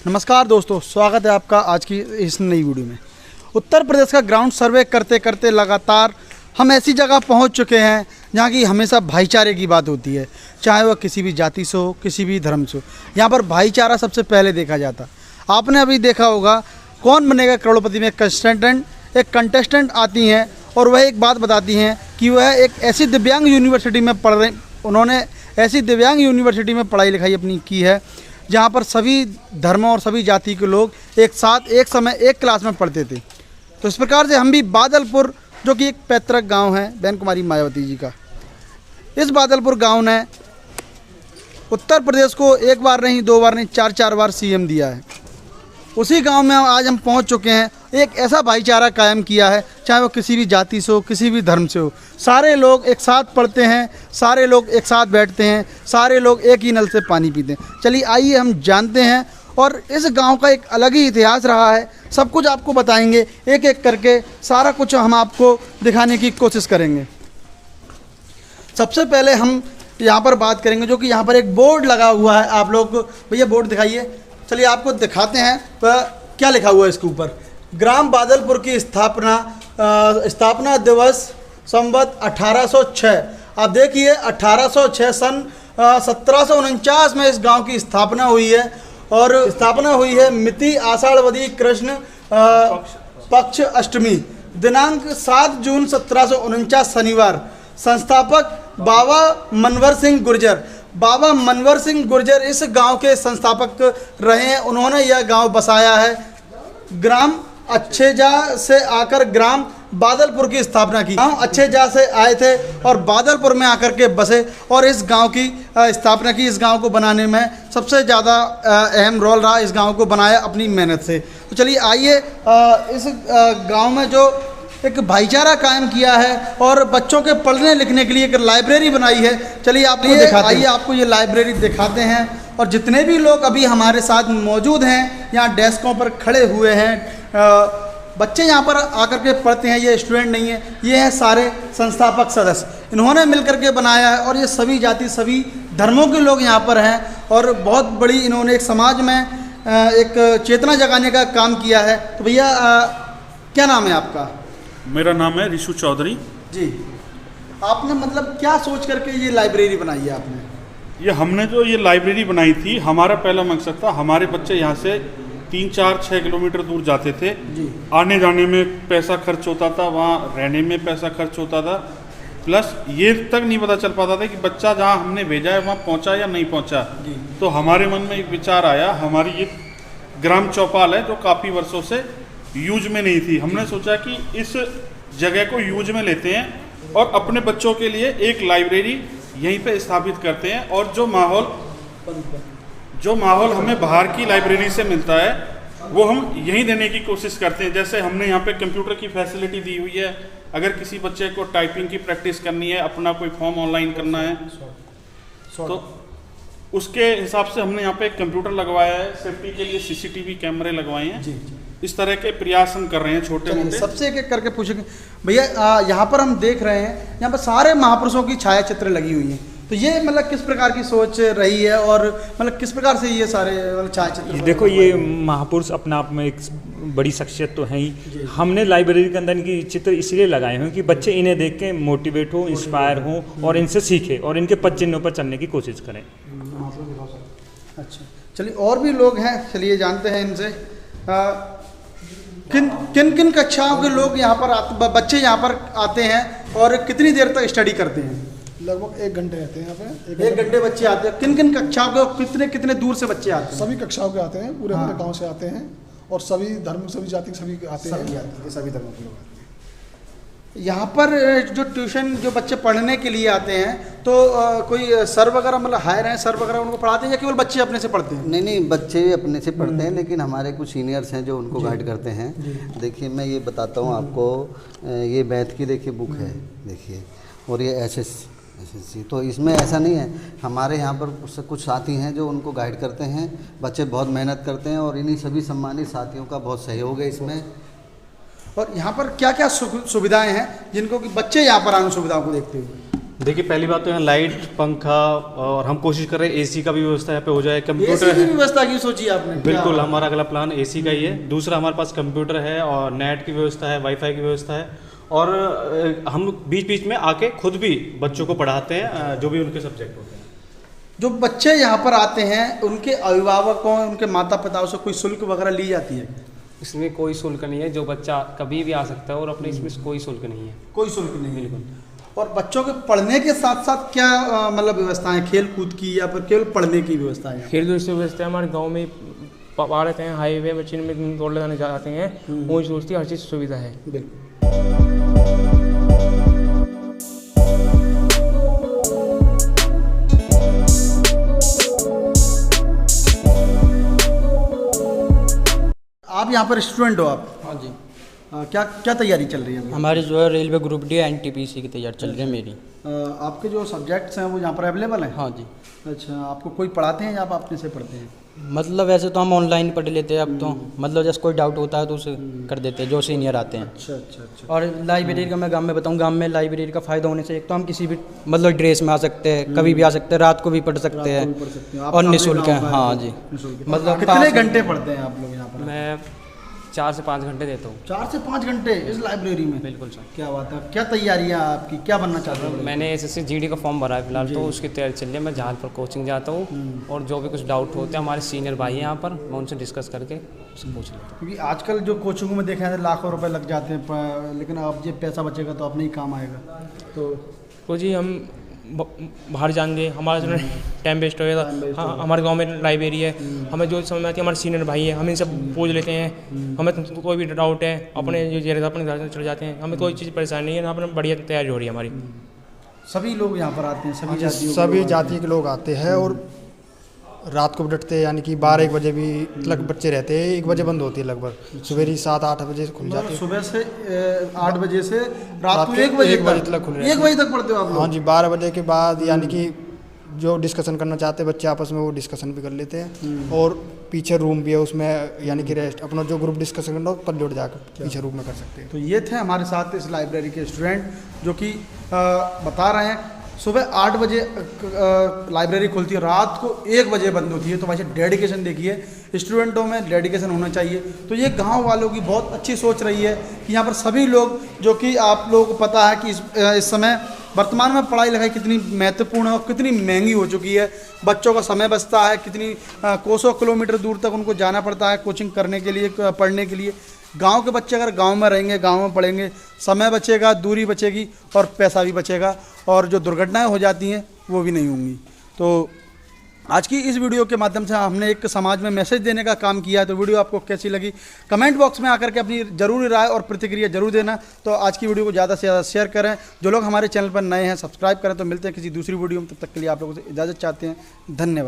नमस्कार दोस्तों, स्वागत है आपका आज की इस नई वीडियो में। उत्तर प्रदेश का ग्राउंड सर्वे करते करते लगातार हम ऐसी जगह पहुंच चुके हैं जहां की हमेशा भाईचारे की बात होती है, चाहे वह किसी भी जाति से हो, किसी भी धर्म से हो। यहाँ पर भाईचारा सबसे पहले देखा जाता। आपने अभी देखा होगा कौन बनेगा करोड़पति में एक कंटेस्टेंट आती हैं और वह एक बात बताती हैं कि वह एक ऐसी दिव्यांग यूनिवर्सिटी में पढ़ रहे, उन्होंने ऐसी दिव्यांग यूनिवर्सिटी में पढ़ाई लिखाई अपनी की है जहाँ पर सभी धर्मों और सभी जाति के लोग एक साथ एक समय एक क्लास में पढ़ते थे। तो इस प्रकार से हम भी बादलपुर, जो कि एक पैतृक गांव है बहन कुमारी मायावती जी का, इस बादलपुर गांव ने उत्तर प्रदेश को एक बार नहीं, दो बार नहीं, चार बार सीएम दिया है। उसी गांव में आज हम पहुंच चुके हैं। एक ऐसा भाईचारा कायम किया है, चाहे वो किसी भी जाति से हो, किसी भी धर्म से हो। सारे लोग एक साथ पढ़ते हैं, सारे लोग एक साथ बैठते हैं, सारे लोग एक ही नल से पानी पीते हैं। चलिए आइए हम जानते हैं, और इस गांव का एक अलग ही इतिहास रहा है। सब कुछ आपको बताएंगे, एक एक करके सारा कुछ हम आपको दिखाने की कोशिश करेंगे। सबसे पहले हम यहाँ पर बात करेंगे, जो कि यहाँ पर एक बोर्ड लगा हुआ है। आप लोग भैया बोर्ड दिखाइए। चलिए आपको दिखाते हैं क्या लिखा हुआ है इसके ऊपर। ग्राम बादलपुर की स्थापना दिवस संवत 1806। आप देखिए 1806 सन 1749 में इस गांव की स्थापना हुई है, और स्थापना हुई है मिति आषाढ़वदी कृष्ण पक्ष अष्टमी, दिनांक 7 जून 1749 शनिवार। संस्थापक बाबा मनवर सिंह गुर्जर। बाबा मनवर सिंह गुर्जर इस गांव के संस्थापक रहे हैं। उन्होंने यह गांव बसाया है। ग्राम अच्छेजा से आकर ग्राम बादलपुर की स्थापना की। गांव अच्छेजा से आए थे और बादलपुर में आकर के बसे और इस गांव की स्थापना की। इस गांव को बनाने में सबसे ज़्यादा अहम रोल रहा, इस गांव को बनाया अपनी मेहनत से। तो चलिए आइए इस गांव में जो एक भाईचारा कायम किया है और बच्चों के पढ़ने लिखने के लिए एक लाइब्रेरी बनाई है। चलिए आपको दिखाते हैं। आइए आपको ये लाइब्रेरी दिखाते हैं। और जितने भी लोग अभी हमारे साथ मौजूद हैं, यहाँ डेस्कों पर खड़े हुए हैं, बच्चे यहाँ पर आकर के पढ़ते हैं। ये स्टूडेंट नहीं है, ये हैं सारे संस्थापक सदस्य। इन्होंने मिलकर के बनाया है, और ये सभी जाति सभी धर्मों के लोग यहाँ पर हैं। और बहुत बड़ी इन्होंने एक समाज में एक चेतना जगाने का काम किया है। तो भैया क्या नाम है आपका? मेरा नाम है ऋषु चौधरी जी। आपने मतलब क्या सोच करके ये लाइब्रेरी बनाई है आपने? हमने जो ये लाइब्रेरी बनाई थी, हमारा पहला मकसद था, हमारे बच्चे यहाँ से 3-4-6 किलोमीटर दूर जाते थे जी। आने जाने में पैसा खर्च होता था, वहाँ रहने में पैसा खर्च होता था, प्लस ये तक नहीं पता चल पाता था कि बच्चा जहाँ हमने भेजा है वहाँ पहुँचा या नहीं पहुँचा। तो हमारे मन में एक विचार आया। हमारी ये ग्राम चौपाल है जो काफ़ी वर्षों से यूज में नहीं थी। हमने सोचा कि इस जगह को यूज में लेते हैं और अपने बच्चों के लिए एक लाइब्रेरी यहीं पे स्थापित करते हैं। और जो माहौल हमें बाहर की लाइब्रेरी से मिलता है वो हम यहीं देने की कोशिश करते हैं। जैसे हमने यहाँ पे कंप्यूटर की फैसिलिटी दी हुई है। अगर किसी बच्चे को टाइपिंग की प्रैक्टिस करनी है, अपना कोई फॉर्म ऑनलाइन करना है, तो उसके हिसाब से हमने यहाँ पे कंप्यूटर लगवाया है। सेफ्टी के लिए सीसीटीवी कैमरे लगवाए हैं। जी। इस तरह के प्रयास हम कर रहे हैं छोटे मोटे। सबसे एक एक करके पूछेंगे भैया। यहाँ पर हम देख रहे हैं, यहाँ पर सारे महापुरुषों की छाया चित्र लगी हुई हैं। तो ये मतलब किस प्रकार की सोच रही है, और मतलब किस प्रकार से ये सारे छाया चित्र? देखो, ये महापुरुष अपना आप में एक बड़ी शख्सियत तो है ही। हमने लाइब्रेरी के अंदर इनकी चित्र इसलिए लगाए हैं कि बच्चे इन्हें देख के मोटिवेट हो, इंस्पायर हो और इनसे सीखें और इनके पद चिन्हों पर चलने की कोशिश करें। अच्छा, चलिए और भी लोग हैं, चलिए जानते हैं इनसे। किन कक्षाओं के लोग यहाँ पर बच्चे यहाँ पर आते हैं और कितनी देर तक स्टडी करते हैं? लगभग 1 घंटे रहते हैं यहाँ पे। 1 घंटे बच्चे आते हैं। किन कक्षाओं के कितने दूर से बच्चे आते हैं? सभी कक्षाओं के आते हैं, पूरे हाँ। हमारे गांव से आते हैं, और सभी धर्म सभी जाति के सभी आते हैं। सभी धर्मों के लोग आते हैं। यहाँ पर जो ट्यूशन जो बच्चे पढ़ने के लिए आते हैं, तो कोई सर वगैरह मतलब हायर हैं, सर वगैरह उनको पढ़ाते हैं या केवल बच्चे अपने से पढ़ते हैं? नहीं, बच्चे भी अपने से पढ़ते हैं, लेकिन हमारे कुछ सीनियर्स हैं जो उनको गाइड करते हैं। देखिए मैं ये बताता हूँ आपको, ये मैथ की देखिए बुक है, देखिए, और ये एसएससी। तो इसमें ऐसा नहीं है, हमारे यहाँ पर कुछ साथी हैं जो उनको गाइड करते हैं। बच्चे बहुत मेहनत करते हैं और इन्हीं सभी सम्मानित साथियों का बहुत सहयोग है इसमें। और यहाँ पर क्या क्या सुविधाएं हैं जिनको कि बच्चे यहाँ पर आने सुविधाओं को देखते हुए? देखिए पहली बात तो यहाँ लाइट, पंखा, और हम कोशिश कर रहे हैं एसी का भी व्यवस्था यहाँ पे हो जाए, एसी कंप्यूटर की है। व्यवस्था की सोची आपने? बिल्कुल, हमारा अगला प्लान एसी का ही है। दूसरा हमारे पास कंप्यूटर है और नेट की व्यवस्था है, वाईफाई की व्यवस्था है, और हम बीच बीच में आके खुद भी बच्चों को पढ़ाते हैं जो भी उनके सब्जेक्ट होते हैं। जो बच्चे यहाँ पर आते हैं उनके अभिभावकों, उनके माता पिताओं से कोई शुल्क वगैरह ली जाती है? इसमें कोई शुल्क नहीं है, जो बच्चा कभी भी आ सकता है और अपने इसमें कोई शुल्क नहीं है। कोई शुल्क नहीं है। और बच्चों के पढ़ने के साथ साथ क्या मतलब व्यवस्थाएं, खेल कूद की या फिर केवल पढ़ने की व्यवस्था है? खेल की व्यवस्था हमारे गांव में पा रहते हैं, हाईवे बच्चे में दौड़ लगाने जाते हैं, वो सोचती हर चीज़ सुविधा है। बिल्कुल। आप यहाँ पर स्टूडेंट हो आप? हाँ जी। क्या क्या तैयारी चल रही है अभी? हमारी जो है रेलवे ग्रुप डी एनटीपीसी की तैयारी चल रही है मेरी। आपके जो सब्जेक्ट्स हैं वो यहाँ पर अवेलेबल हैं? हाँ जी। अच्छा, आपको कोई पढ़ाते हैं या आप अपने से पढ़ते हैं? मतलब वैसे तो हम ऑनलाइन पढ़ लेते हैं अब तो, मतलब जैसे कोई डाउट होता है तो उसे कर देते हैं जो सीनियर आते हैं। अच्छा अच्छा अच्छा। और लाइब्रेरी का मैं गाँव में बताऊँ, गाँव में लाइब्रेरी का फ़ायदा होने से एक तो हम किसी भी मतलब ड्रेस में आ सकते हैं, कभी भी आ सकते हैं, रात को भी पढ़ सकते हैं, पढ़ सकते हैं। और आप निःशुल्क है। गाँव हाँ में जी। निःशुल्क। मतलब कितने पास- घंटे पढ़ते हैं आप लोग यहाँ पर? मैं 4 से 5 घंटे देता हूँ। 4 से 5 घंटे इस लाइब्रेरी में? बिल्कुल सर। क्या बात है। क्या तैयारियाँ आपकी, क्या बनना चाहते हो? मैंने एसएससी जीडी का फॉर्म भरा है फिलहाल, तो उसकी तैयारी चल रही है। मैं जहाज पर कोचिंग जाता हूँ और जो भी कुछ डाउट होते हैं हमारे सीनियर भाई हैं यहाँ पर, मैं उनसे डिस्कस करके उससे पूछ लेता हूँ। क्योंकि आजकल जो कोचिंगों में देखा जाए लाखों रुपए लग जाते हैं, लेकिन अब ये पैसा बचेगा तो अपने ही काम आएगा। तो जी हम बाहर जाएंगे, हमारा जो टाइम वेस्ट होएगा। हाँ, हमारे गांव में लाइब्रेरी है, हमें जो समझ में आती है हमारे सीनियर भाई है, हम इनसे पूछ लेते हैं। हमें कोई भी डाउट है अपने जो जेल अपने घर से चले जाते हैं, हमें कोई चीज़ परेशानी नहीं है। यहाँ पर बढ़िया तैयारी हो रही है हमारी। सभी लोग यहाँ पर आते हैं, सभी जातियों के सभी लोग जाति के लोग आते हैं और रात को भी डटते हैं, यानी कि 12-1 बजे भी तक बच्चे रहते हैं। 1 बजे बंद होती है लगभग, सवेरे 7-8 बजे खुल जाती है। सुबह से 8 बजे से रात को 1 बजे तक खुल रहती है। 1 बजे तक पढ़ते हो आप लोग? हाँ जी, 12 बजे के बाद यानी कि जो डिस्कशन करना चाहते हैं बच्चे आपस में वो डिस्कशन भी कर लेते हैं। और पीछे रूम भी है उसमें, यानी कि रेस्ट अपना जो ग्रुप डिस्कशन करना हो पर जोड़ जाकर पीछे रूम में कर सकते हैं। तो ये थे हमारे साथ इस लाइब्रेरी के स्टूडेंट जो कि बता रहे हैं सुबह 8 बजे लाइब्रेरी खुलती है, रात को 1 बजे बंद होती है। तो भाई डेडिकेशन देखिए, स्टूडेंटों में डेडिकेशन होना चाहिए। तो ये गांव वालों की बहुत अच्छी सोच रही है कि यहाँ पर सभी लोग, जो कि आप लोगों को पता है कि इस समय वर्तमान में पढ़ाई लिखाई कितनी महत्वपूर्ण है और कितनी महंगी हो चुकी है। बच्चों का समय बचता है, कितनी कोसों किलोमीटर दूर तक उनको जाना पड़ता है कोचिंग करने के लिए, पढ़ने के लिए। गांव के बच्चे अगर गांव में रहेंगे, गांव में पढ़ेंगे, समय बचेगा, दूरी बचेगी और पैसा भी बचेगा, और जो दुर्घटनाएं हो जाती हैं वो भी नहीं होंगी। तो आज की इस वीडियो के माध्यम से हमने एक समाज में मैसेज देने का काम किया है। तो वीडियो आपको कैसी लगी कमेंट बॉक्स में आकर के अपनी जरूर राय और प्रतिक्रिया जरूर देना। तो आज की वीडियो को ज़्यादा से ज़्यादा शेयर करें। जो लोग हमारे चैनल पर नए हैं सब्सक्राइब करें। तो मिलते हैं किसी दूसरी वीडियो में, तब तक के लिए आप लोगों से इजाज़त चाहते हैं। धन्यवाद।